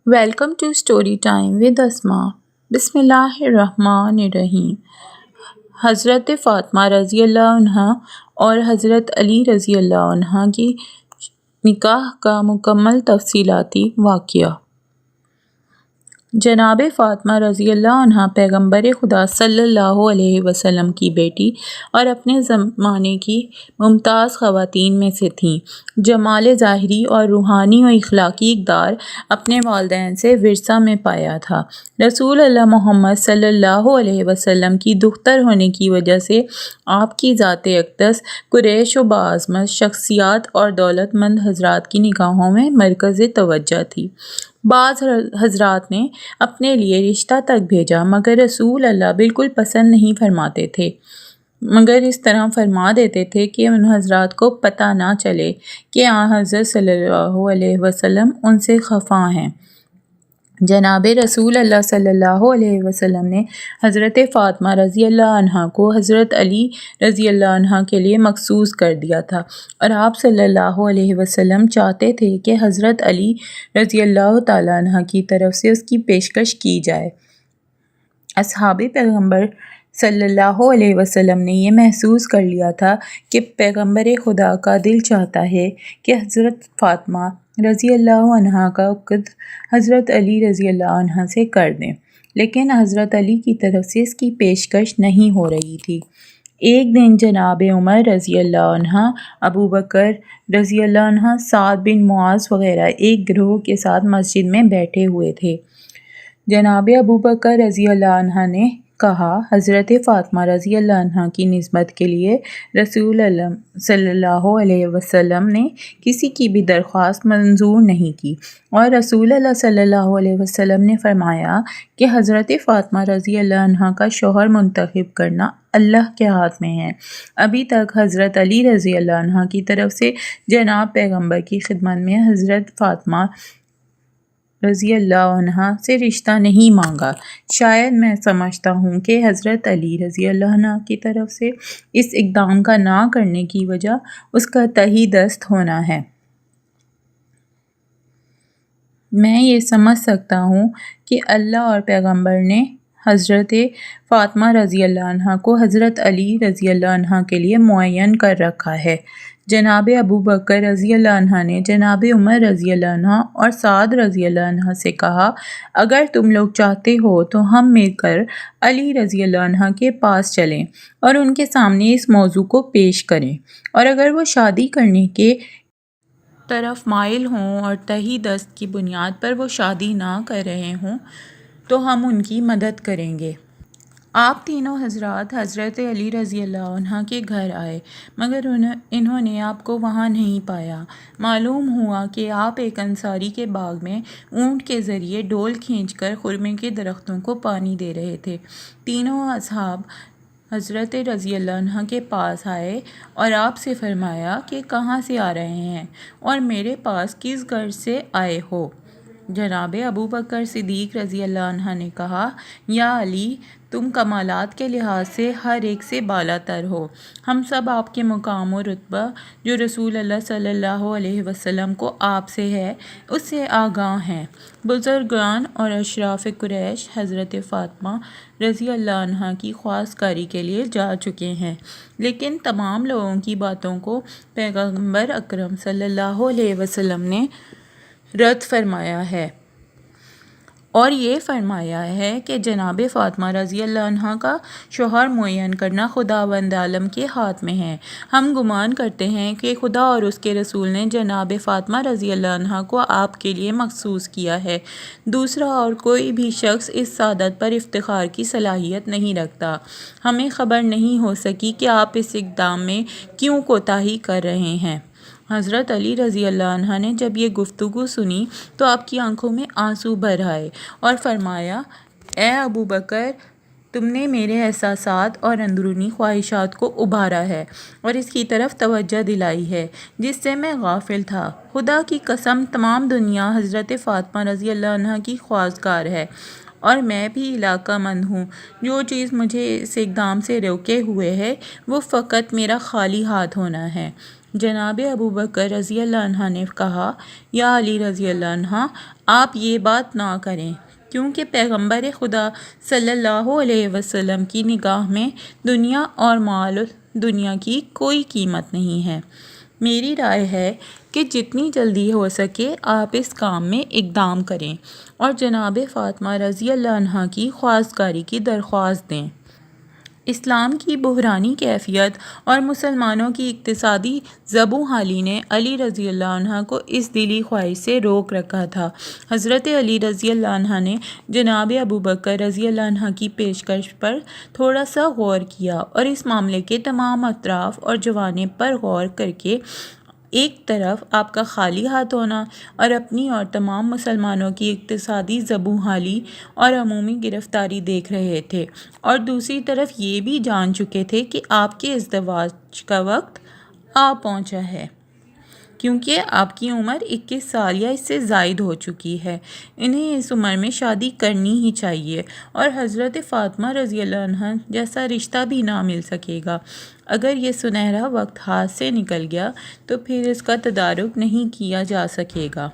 Welcome to story time with Asma. بسم اللہ الرحمن الرحیم۔ حضرت فاطمہ رضی اللہ عنہا اور حضرت علی رضی اللہ عنہ کی نکاح کا مکمل تفصیلاتی واقعہ۔ جناب فاطمہ رضی اللہ عنہا پیغمبر خدا صلی اللہ علیہ وسلم کی بیٹی اور اپنے زمانے کی ممتاز خواتین میں سے تھیں۔ جمال ظاہری اور روحانی و اخلاقی اقدار اپنے والدین سے ورثہ میں پایا تھا۔ رسول اللہ محمد صلی اللہ علیہ وسلم کی دختر ہونے کی وجہ سے آپ کی ذات اقدس قریش و باعظمت شخصیات اور دولت مند حضرات کی نگاہوں میں مرکز توجہ تھی۔ بعض حضرات نے اپنے لیے رشتہ تک بھیجا مگر رسول اللہ بالکل پسند نہیں فرماتے تھے، مگر اس طرح فرما دیتے تھے کہ ان حضرات کو پتہ نہ چلے کہ حضرت صلی اللہ علیہ وسلم ان سے خفا ہیں۔ جناب رسول اللہ صلی اللہ علیہ وسلم نے حضرت فاطمہ رضی اللہ عنہا کو حضرت علی رضی اللہ عنہ کے لیے مخصوص کر دیا تھا، اور آپ صلی اللہ علیہ وسلم چاہتے تھے کہ حضرت علی رضی اللہ تعالیٰ عنہ کی طرف سے اس کی پیشکش کی جائے۔ اصحاب پیغمبر صلی اللہ علیہ وسلم نے یہ محسوس کر لیا تھا کہ پیغمبر خدا کا دل چاہتا ہے کہ حضرت فاطمہ رضی اللہ عنہا کا عقد حضرت علی رضی اللہ عنہ سے کر دیں، لیکن حضرت علی کی طرف سے اس کی پیشکش نہیں ہو رہی تھی۔ ایک دن جناب عمر رضی اللہ عنہ، ابو بکر رضی اللہ عنہ، سعد بن معاذ وغیرہ ایک گروہ کے ساتھ مسجد میں بیٹھے ہوئے تھے۔ جناب ابو بکر رضی اللہ عنہ نے کہا، حضرت فاطمہ رضی اللہ عنہ کی نسبت کے لیے رسول اللہ صلی اللہ علیہ وسلم نے کسی کی بھی درخواست منظور نہیں کی، اور رسول اللہ صلی اللہ علیہ وسلم نے فرمایا کہ حضرت فاطمہ رضی اللہ عنہ کا شوہر منتخب کرنا اللہ کے ہاتھ میں ہے۔ ابھی تک حضرت علی رضی اللہ عنہ کی طرف سے جناب پیغمبر کی خدمت میں حضرت فاطمہ رضی اللہ عنہ سے رشتہ نہیں مانگا۔ شاید میں سمجھتا ہوں کہ حضرت علی رضی اللہ عنہ کی طرف سے اس اقدام کا نہ کرنے کی وجہ اس کا تہی دست ہونا ہے۔ میں یہ سمجھ سکتا ہوں کہ اللہ اور پیغمبر نے حضرت فاطمہ رضی اللہ عنہ کو حضرت علی رضی اللہ عنہ کے لیے معین کر رکھا ہے۔ جناب ابو بکر رضی اللہ عنہ نے جناب عمر رضی اللہ عنہ اور سعد رضی اللہ عنہ سے کہا، اگر تم لوگ چاہتے ہو تو ہم مل کر علی رضی اللہ عنہ کے پاس چلیں اور ان کے سامنے اس موضوع کو پیش کریں، اور اگر وہ شادی کرنے کے طرف مائل ہوں اور تہی دست کی بنیاد پر وہ شادی نہ کر رہے ہوں تو ہم ان کی مدد کریں گے۔ آپ تینوں حضرات حضرت علی رضی اللہ عنہ کے گھر آئے، مگر انہوں نے آپ کو وہاں نہیں پایا۔ معلوم ہوا کہ آپ ایک انصاری کے باغ میں اونٹ کے ذریعے ڈول کھینچ کر خرمے کے درختوں کو پانی دے رہے تھے۔ تینوں اصحاب حضرت رضی اللہ عنہ کے پاس آئے اور آپ سے فرمایا کہ کہاں سے آ رہے ہیں اور میرے پاس کس غرض سے آئے ہو؟ جناب ابو بکر صدیق رضی اللہ عنہ نے کہا، یا علی، تم کمالات کے لحاظ سے ہر ایک سے بالا تر ہو۔ ہم سب آپ کے مقام و رتبہ جو رسول اللہ صلی اللہ علیہ وسلم کو آپ سے ہے اس سے آگاہ ہیں۔ بزرگان اور اشراف قریش حضرت فاطمہ رضی اللہ عنہ کی خواستگاری کے لیے جا چکے ہیں، لیکن تمام لوگوں کی باتوں کو پیغمبر اکرم صلی اللہ علیہ وسلم نے رد فرمایا ہے، اور یہ فرمایا ہے کہ جناب فاطمہ رضی اللہ عنہ کا شوہر معین کرنا خداوند عالم کے ہاتھ میں ہے۔ ہم گمان کرتے ہیں کہ خدا اور اس کے رسول نے جناب فاطمہ رضی اللہ عنہ کو آپ کے لیے مخصوص کیا ہے۔ دوسرا اور کوئی بھی شخص اس سعادت پر افتخار کی صلاحیت نہیں رکھتا۔ ہمیں خبر نہیں ہو سکی کہ آپ اس اقدام میں کیوں کوتاہی کر رہے ہیں۔ حضرت علی رضی اللہ عنہ نے جب یہ گفتگو سنی تو آپ کی آنکھوں میں آنسو بھر آئے اور فرمایا، اے ابو بکر، تم نے میرے احساسات اور اندرونی خواہشات کو ابھارا ہے اور اس کی طرف توجہ دلائی ہے جس سے میں غافل تھا۔ خدا کی قسم، تمام دنیا حضرت فاطمہ رضی اللہ عنہ کی خواستگار ہے، اور میں بھی علاقہ مند ہوں۔ جو چیز مجھے اس اقدام سے روکے ہوئے ہے وہ فقط میرا خالی ہاتھ ہونا ہے۔ جناب ابو بکر رضی اللہ عنہ نے کہا، یا علی رضی اللہ عنہ، آپ یہ بات نہ کریں، کیونکہ پیغمبر خدا صلی اللہ علیہ وسلم کی نگاہ میں دنیا اور مال دنیا کی کوئی قیمت نہیں ہے۔ میری رائے ہے کہ جتنی جلدی ہو سکے آپ اس کام میں اقدام کریں اور جناب فاطمہ رضی اللہ عنہ کی خواستگاری کی درخواست دیں۔ اسلام کی بحرانی کیفیت اور مسلمانوں کی اقتصادی زبوں حالی نے علی رضی اللہ عنہ کو اس دلی خواہش سے روک رکھا تھا۔ حضرت علی رضی اللہ عنہ نے جناب ابو بکر رضی اللہ عنہ کی پیشکش پر تھوڑا سا غور کیا اور اس معاملے کے تمام اطراف اور جوانب پر غور کر کے ایک طرف آپ کا خالی ہاتھ ہونا اور اپنی اور تمام مسلمانوں کی اقتصادی زبوں حالی اور عمومی گرفتاری دیکھ رہے تھے، اور دوسری طرف یہ بھی جان چکے تھے کہ آپ کے ازدواج کا وقت آ پہنچا ہے، کیونکہ آپ کی عمر 21 سال یا اس سے زائد ہو چکی ہے۔ انہیں اس عمر میں شادی کرنی ہی چاہیے اور حضرت فاطمہ رضی اللہ عنہ جیسا رشتہ بھی نہ مل سکے گا۔ اگر یہ سنہرا وقت ہاتھ سے نکل گیا تو پھر اس کا تدارک نہیں کیا جا سکے گا۔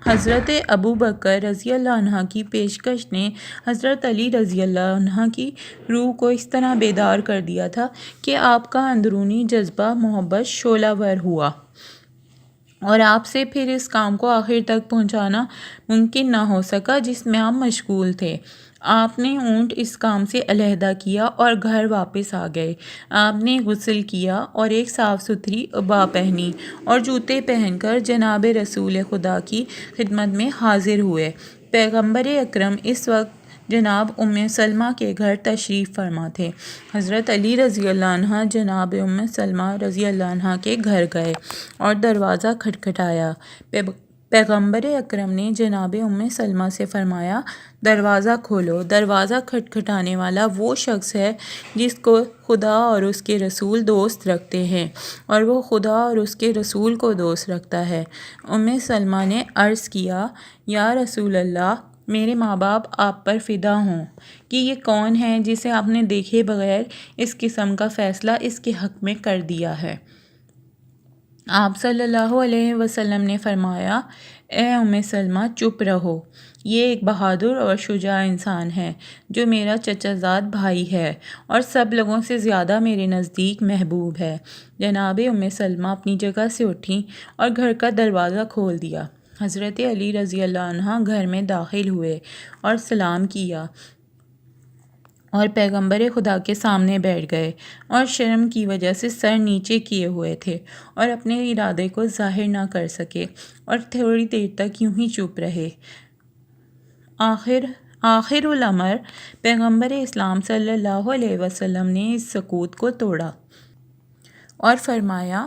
حضرت ابو بکر رضی اللہ عنہ کی پیشکش نے حضرت علی رضی اللہ عنہ کی روح کو اس طرح بیدار کر دیا تھا کہ آپ کا اندرونی جذبہ محبت شعلہ ور ہوا، اور آپ سے پھر اس کام کو آخر تک پہنچانا ممکن نہ ہو سکا جس میں آپ مشغول تھے۔ آپ نے اونٹ اس کام سے علیحدہ کیا اور گھر واپس آ گئے۔ آپ نے غسل کیا اور ایک صاف ستھری عبا پہنی اور جوتے پہن کر جناب رسول خدا کی خدمت میں حاضر ہوئے۔ پیغمبر اکرم اس وقت جناب ام سلمہ کے گھر تشریف فرما تھے۔ حضرت علی رضی اللہ عنہ جناب ام سلمہ رضی اللہ عنہ کے گھر گئے اور دروازہ کھٹکھٹایا۔ پیغمبر اکرم نے جناب ام سلمہ سے فرمایا، دروازہ کھولو۔ دروازہ کھٹکھٹانے والا وہ شخص ہے جس کو خدا اور اس کے رسول دوست رکھتے ہیں، اور وہ خدا اور اس کے رسول کو دوست رکھتا ہے۔ ام سلمہ نے عرض کیا، یا رسول اللہ، میرے ماں باپ آپ پر فدا ہوں کہ یہ کون ہے جسے آپ نے دیکھے بغیر اس قسم کا فیصلہ اس کے حق میں کر دیا ہے؟ آپ صلی اللہ علیہ وسلم نے فرمایا، اے ام سلمہ، چپ رہو، یہ ایک بہادر اور شجاع انسان ہے جو میرا چچا زاد بھائی ہے اور سب لوگوں سے زیادہ میرے نزدیک محبوب ہے۔ جناب ام سلمہ اپنی جگہ سے اٹھیں اور گھر کا دروازہ کھول دیا۔ حضرت علی رضی اللہ عنہ گھر میں داخل ہوئے اور سلام کیا اور پیغمبر خدا کے سامنے بیٹھ گئے، اور شرم کی وجہ سے سر نیچے کیے ہوئے تھے اور اپنے ارادے کو ظاہر نہ کر سکے، اور تھوڑی دیر تک یوں ہی چپ رہے۔ آخر الامر پیغمبر اسلام صلی اللہ علیہ وسلم نے اس سکوت کو توڑا اور فرمایا،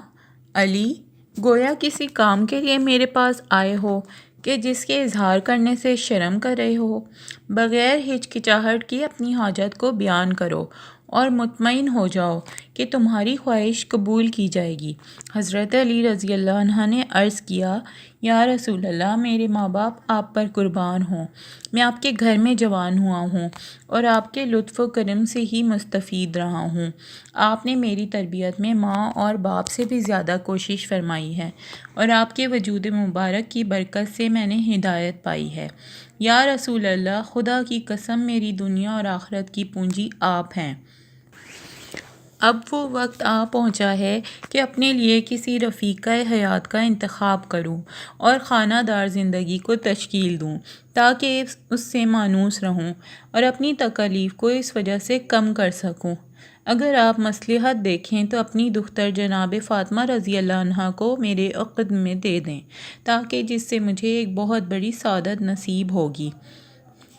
علی، گویا کسی کام کے لیے میرے پاس آئے ہو کہ جس کے اظہار کرنے سے شرم کر رہے ہو۔ بغیر ہچکچاہٹ کی اپنی حاجت کو بیان کرو اور مطمئن ہو جاؤ کہ تمہاری خواہش قبول کی جائے گی۔ حضرت علی رضی اللہ عنہ نے عرض کیا، یا رسول اللہ، میرے ماں باپ آپ پر قربان ہوں۔ میں آپ کے گھر میں جوان ہوا ہوں اور آپ کے لطف و کرم سے ہی مستفید رہا ہوں۔ آپ نے میری تربیت میں ماں اور باپ سے بھی زیادہ کوشش فرمائی ہے، اور آپ کے وجود مبارک کی برکت سے میں نے ہدایت پائی ہے۔ یا رسول اللہ، خدا کی قسم، میری دنیا اور آخرت کی پونجی آپ ہیں۔ اب وہ وقت آ پہنچا ہے کہ اپنے لیے کسی رفیقہ حیات کا انتخاب کروں اور خانہ دار زندگی کو تشکیل دوں تاکہ اس سے مانوس رہوں اور اپنی تکالیف کو اس وجہ سے کم کر سکوں۔ اگر آپ مصلحت دیکھیں تو اپنی دختر جناب فاطمہ رضی اللہ عنہ کو میرے عقد میں دے دیں، تاکہ جس سے مجھے ایک بہت بڑی سعادت نصیب ہوگی۔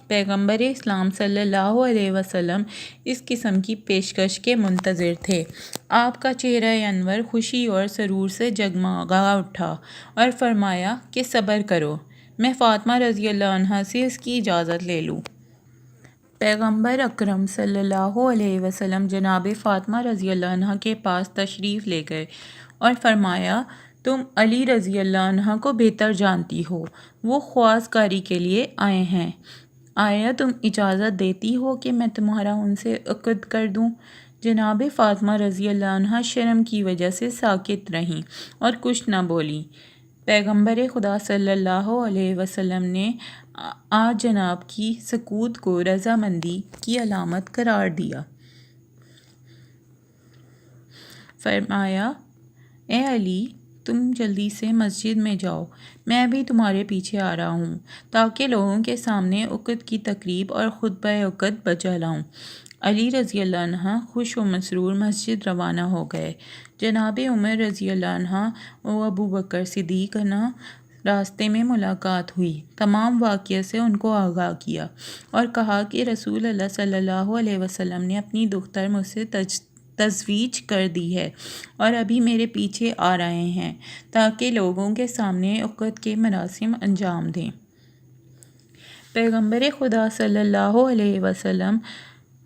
پیغمبر اسلام صلی اللہ علیہ وسلم اس قسم کی پیشکش کے منتظر تھے۔ آپ کا چہرہ انور خوشی اور سرور سے جگمگا اٹھا اور فرمایا کہ صبر کرو، میں فاطمہ رضی اللہ عنہ سے اس کی اجازت لے لوں۔ پیغمبر اکرم صلی اللہ علیہ وسلم جناب فاطمہ رضی اللہ عنہ کے پاس تشریف لے گئے اور فرمایا، تم علی رضی اللہ عنہ کو بہتر جانتی ہو، وہ خواستگاری کے لیے آئے ہیں۔ آیا تم اجازت دیتی ہو کہ میں تمہارا ان سے عقد کر دوں؟ جناب فاطمہ رضی اللہ عنہ شرم کی وجہ سے ساکت رہیں اور کچھ نہ بولیں۔ پیغمبر خدا صلی اللہ علیہ وسلم نے آج جناب کی سکوت کو رضامندی کی علامت قرار دیا۔ فرمایا، اے علی، تم جلدی سے مسجد میں جاؤ، میں بھی تمہارے پیچھے آ رہا ہوں تاکہ لوگوں کے سامنے عقد کی تقریب اور خطبہ عقد بجا لاؤں۔ علی رضی اللہ عنہ خوش و مسرور مسجد روانہ ہو گئے۔ جناب عمر رضی اللہ عنہ و ابو بکر صدیق عنہ راستے میں ملاقات ہوئی۔ تمام واقعے سے ان کو آگاہ کیا اور کہا کہ رسول اللہ صلی اللہ علیہ وسلم نے اپنی دختر مجھ سے تزویج کر دی ہے اور ابھی میرے پیچھے آ رہے ہیں تاکہ لوگوں کے سامنے عقد کے مراسم انجام دیں۔ پیغمبر خدا صلی اللہ علیہ وسلم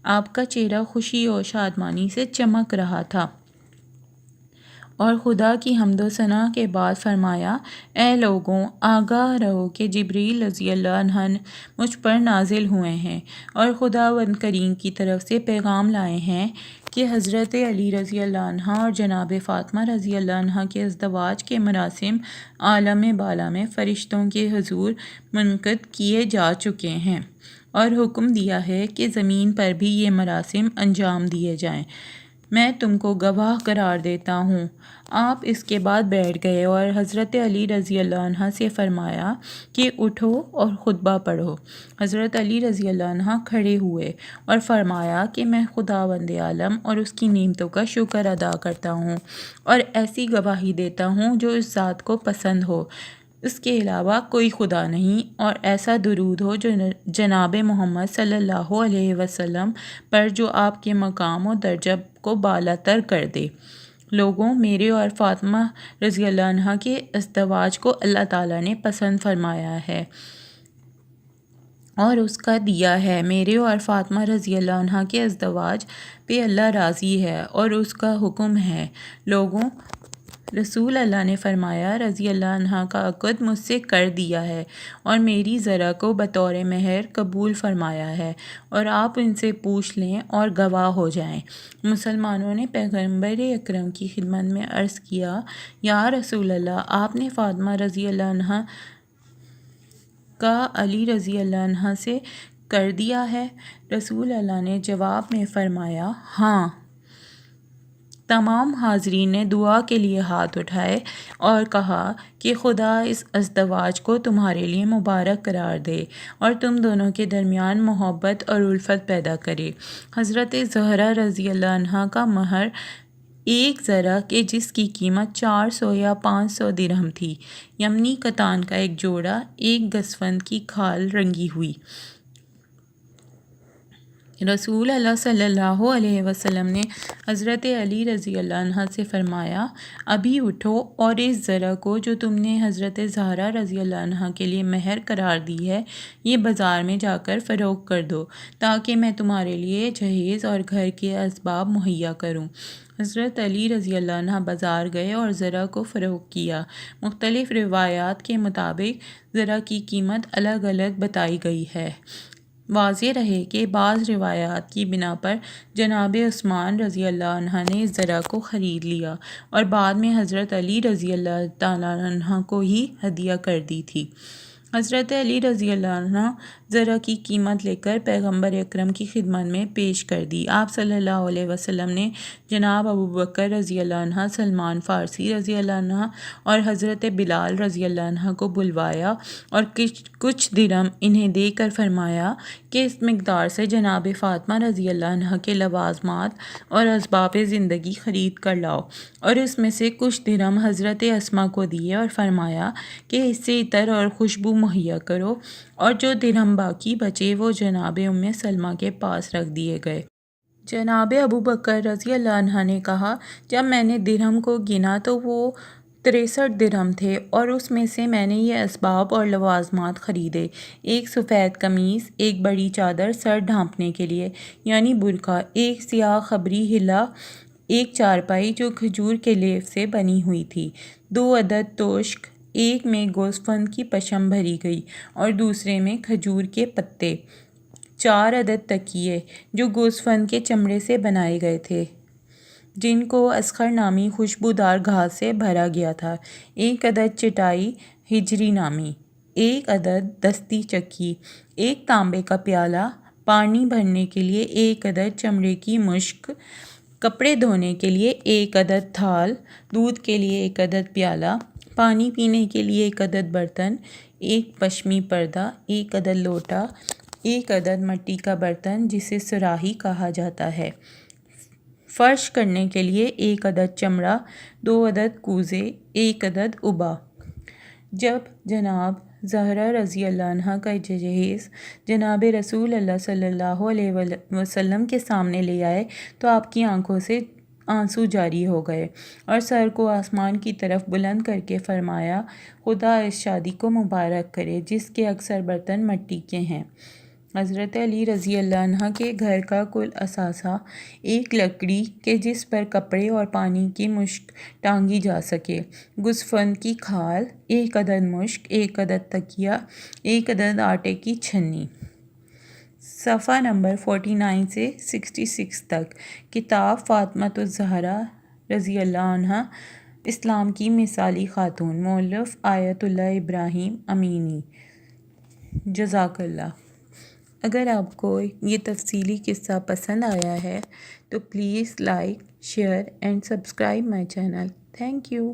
آپ کا چہرہ خوشی اور شادمانی سے چمک رہا تھا اور خدا کی حمد و ثنا کے بعد فرمایا، اے لوگوں، آگاہ رہو کہ جبریل رضی اللہ عنہ مجھ پر نازل ہوئے ہیں اور خداوند کریم کی طرف سے پیغام لائے ہیں کہ حضرت علی رضی اللہ عنہ اور جناب فاطمہ رضی اللہ عنہ کے ازدواج کے مراسم عالم بالا میں فرشتوں کے حضور منعقد کیے جا چکے ہیں اور حکم دیا ہے کہ زمین پر بھی یہ مراسم انجام دیے جائیں۔ میں تم کو گواہ قرار دیتا ہوں۔ آپ اس کے بعد بیٹھ گئے اور حضرت علی رضی اللہ عنہ سے فرمایا کہ اٹھو اور خطبہ پڑھو۔ حضرت علی رضی اللہ عنہ کھڑے ہوئے اور فرمایا کہ میں خداوند عالم اور اس کی نعمتوں کا شکر ادا کرتا ہوں اور ایسی گواہی دیتا ہوں جو اس ذات کو پسند ہو، اس کے علاوہ کوئی خدا نہیں، اور ایسا درود ہو جو جناب محمد صلی اللہ علیہ وسلم پر جو آپ کے مقام و درجہ کو بالا تر کر دے۔ لوگوں، میرے اور فاطمہ رضی اللہ عنہ کے ازدواج کو اللہ تعالیٰ نے پسند فرمایا ہے اور اس کا دیا ہے۔ میرے اور فاطمہ رضی اللہ عنہ کے ازدواج پہ اللہ راضی ہے اور اس کا حکم ہے۔ لوگوں، رسول اللہ نے فرمایا، رضی اللہ عنہ کا عقد مجھ سے کر دیا ہے اور میری زرع کو بطور مہر قبول فرمایا ہے، اور آپ ان سے پوچھ لیں اور گواہ ہو جائیں۔ مسلمانوں نے پیغمبر اکرم کی خدمت میں عرض کیا، یا رسول اللہ، آپ نے فاطمہ رضی اللہ عنہ کا علی رضی اللہ عنہ سے کر دیا ہے؟ رسول اللہ نے جواب میں فرمایا، ہاں۔ تمام حاضرین نے دعا کے لیے ہاتھ اٹھائے اور کہا کہ خدا اس ازدواج کو تمہارے لیے مبارک قرار دے اور تم دونوں کے درمیان محبت اور الفت پیدا کرے۔ حضرت زہرا رضی اللہ عنہ کا مہر ایک زرع کے جس کی قیمت 400 یا 500 درہم تھی، یمنی کتان کا ایک جوڑا، ایک گسفند کی کھال رنگی ہوئی۔ رسول اللہ صلی اللہ علیہ وسلم نے حضرت علی رضی اللہ عنہ سے فرمایا، ابھی اٹھو اور اس زرع کو جو تم نے حضرت زہرا رضی اللہ عنہ کے لیے مہر قرار دی ہے، یہ بازار میں جا کر فروخت کر دو تاکہ میں تمہارے لیے جہیز اور گھر کے اسباب مہیا کروں۔ حضرت علی رضی اللہ عنہ بازار گئے اور زرع کو فروخت کیا۔ مختلف روایات کے مطابق زرع کی قیمت الگ الگ بتائی گئی ہے۔ واضح رہے کہ بعض روایات کی بنا پر جناب عثمان رضی اللہ عنہ نے اس زرع کو خرید لیا اور بعد میں حضرت علی رضی اللہ تعالیٰ عنہ کو ہی ہدیہ کر دی تھی۔ حضرت علی رضی اللہ عنہ زرع کی قیمت لے کر پیغمبر اکرم کی خدمت میں پیش کر دی۔ آپ صلی اللہ علیہ وسلم نے جناب ابو بکر رضی اللہ عنہ، سلمان فارسی رضی اللہ عنہ اور حضرت بلال رضی اللہ عنہ کو بلوایا اور کچھ درہم انہیں دے کر فرمایا کہ اس مقدار سے جناب فاطمہ رضی اللہ عنہ کے لوازمات اور اسباب زندگی خرید کر لاؤ، اور اس میں سے کچھ درہم حضرت اسما کو دیے اور فرمایا کہ اس سے عطر اور خوشبو مہیا کرو، اور جو درہم باقی بچے وہ جناب ام سلمہ کے پاس رکھ دیے گئے۔ جناب ابو بکر رضی اللہ عنہ نے کہا، جب میں نے درہم کو گنا تو وہ 63 درہم تھے، اور اس میں سے میں نے یہ اسباب اور لوازمات خریدے: ایک سفید قمیص، ایک بڑی چادر سر ڈھانپنے کے لیے یعنی برقع، ایک سیاہ خبری حلہ، ایک چارپائی جو کھجور کے لیف سے بنی ہوئی تھی، 2 عدد توشک، ایک میں گوسفند کی پشم بھری گئی اور دوسرے میں کھجور کے پتے، 4 عدد تکیے جو گوسفند کے چمڑے سے بنائے گئے تھے جن کو اسخر نامی خوشبودار گھاس سے بھرا گیا تھا، 1 عدد چٹائی ہجری نامی، 1 عدد دستی چکی، 1 تانبے کا پیالہ، پانی بھرنے کے لیے 1 عدد چمڑے کی مشک، کپڑے دھونے کے لیے 1 عدد تھال، دودھ کے لیے 1 عدد پیالہ، پانی پینے کے لیے 1 عدد برتن، 1 پشمی پردہ، 1 عدد لوٹا، 1 عدد مٹی کا برتن جسے صراحی کہا جاتا ہے، فرش کرنے کے لیے 1 عدد چمڑا، 2 عدد کوزے، 1 عدد ابا۔ جب جناب زہرا رضی اللہ عنہا کا جہیز جناب رسول اللہ صلی اللہ علیہ وسلم کے سامنے لے آئے تو آپ کی آنکھوں سے آنسو جاری ہو گئے اور سر کو آسمان کی طرف بلند کر کے فرمایا، خدا اس شادی کو مبارک کرے جس کے اکثر برتن مٹی کے ہیں۔ حضرت علی رضی اللہ عنہ کے گھر کا کل اثاثہ ایک لکڑی کے جس پر کپڑے اور پانی کی مشک ٹانگی جا سکے، گوسفند کی کھال، 1 عدد مشک، 1 عدد تکیہ، 1 عدد آٹے کی چھنی۔ صفحہ نمبر 49 سے 66 تک۔ کتاب فاطمۃ الزہرا رضی اللہ عنہا اسلام کی مثالی خاتون، مؤلف آیت اللہ ابراہیم امینی۔ جزاک اللہ۔ اگر آپ کو یہ تفصیلی قصہ پسند آیا ہے تو please like, share and subscribe my channel. Thank you.